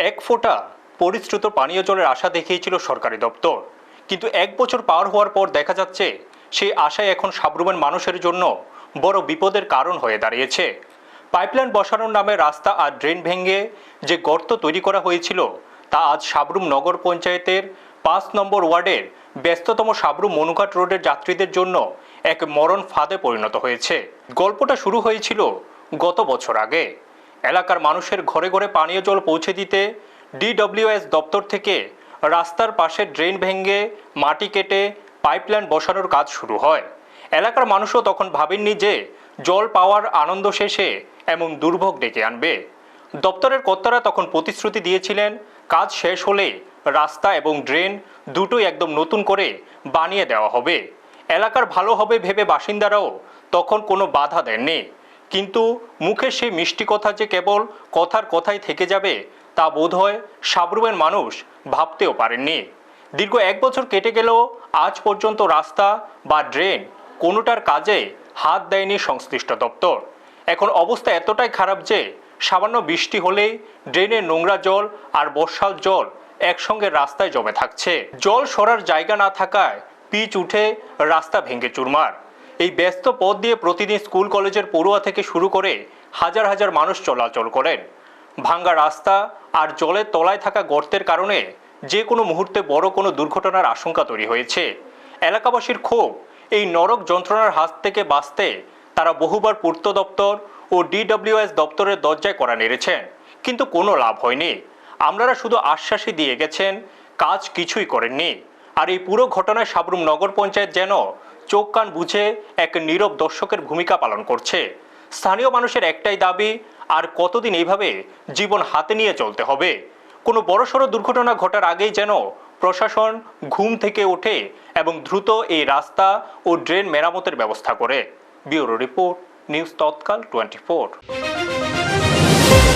এক ফোঁটা পরিশ্রুত পানীয় জলের আশা দেখিয়েছিল সরকারি দপ্তর, কিন্তু এক বছর পার হওয়ার পর দেখা যাচ্ছে সেই আশায় এখন সাবরুমের মানুষের জন্য বড় বিপদের কারণ হয়ে দাঁড়িয়েছে। পাইপলাইন বসানোর নামে রাস্তা আর ড্রেন ভেঙে যে গর্ত তৈরি করা হয়েছিল তা আজ সাবরুম নগর পঞ্চায়েতের ৫ নম্বর ওয়ার্ডের ব্যস্ততম সাবরুম মনুঘাট রোডের যাত্রীদের জন্য এক মরণ ফাঁদে পরিণত হয়েছে। গল্পটা শুরু হয়েছিল গত বছর আগে। এলাকার মানুষের ঘরে ঘরে পানীয় জল পৌঁছে দিতে DWS দপ্তর থেকে রাস্তার পাশে ড্রেন ভেঙে মাটি কেটে পাইপলাইন বসানোর কাজ শুরু হয়। এলাকার মানুষও তখন ভাবেননি যে জল পাওয়ার আনন্দ শেষে এমন দুর্ভোগ ডেকে আনবে। দপ্তরের কর্তারা তখন প্রতিশ্রুতি দিয়েছিলেন কাজ শেষ হলে রাস্তা এবং ড্রেন দুটোই একদম নতুন করে বানিয়ে দেওয়া হবে। এলাকার ভালো হবে ভেবে বাসিন্দারাও তখন কোনো বাধা দেননি। কিন্তু মুখে সেই মিষ্টি কথা যে কেবল কথার কথাই থেকে যাবে তা বোধহয় সাবরুমের মানুষ ভাবতেও পারেননি। দীর্ঘ এক বছর কেটে গেলেও আজ পর্যন্ত রাস্তা বা ড্রেন কোনোটার কাজে হাত দেয়নি সংশ্লিষ্ট দপ্তর। এখন অবস্থা এতটাই খারাপ যে সামান্য বৃষ্টি হলেই ড্রেনের নোংরা জল আর বর্ষার জল একসঙ্গে রাস্তায় জমে থাকছে। জল সরার জায়গা না থাকায় পিচ উঠে রাস্তা ভেঙে চুরমার। এই ব্যস্ত পথ দিয়ে প্রতিদিন স্কুল কলেজের পড়ুয়া থেকে শুরু করে হাজার হাজার মানুষ চলাচল করেন। ভাঙ্গা রাস্তা আর জলের তলায় থাকা গর্তের কারণে যে কোনো মুহূর্তে বড় কোনো দুর্ঘটনার আশঙ্কা তৈরি হয়েছে। এলাকাবাসীর ক্ষোভ, এই নরক যন্ত্রণার হাত থেকে বাঁচতে তারা বহুবার পূর্ত দপ্তর ও DWS দপ্তরের দরজায় কড়া নেড়েছেন, কিন্তু কোনো লাভ হয়নি। আপনারা শুধু আশ্বাসই দিয়ে গেছেন, কাজ কিছুই করেননি। আর এই পুরো ঘটনায় সাবরুম নগর পঞ্চায়েত যেন চোখ কান বুঝে এক নীরব দর্শকের ভূমিকা পালন করছে। স্থানীয় মানুষের একটাই দাবি, আর কতদিন এইভাবে জীবন হাতে নিয়ে চলতে হবে? কোনো বড়সড় দুর্ঘটনা ঘটার আগেই যেন প্রশাসন ঘুম থেকে ওঠে এবং দ্রুত এই রাস্তা ও ড্রেন মেরামতের ব্যবস্থা করে। ব্যুরো রিপোর্ট, নিউজ তৎকাল 24।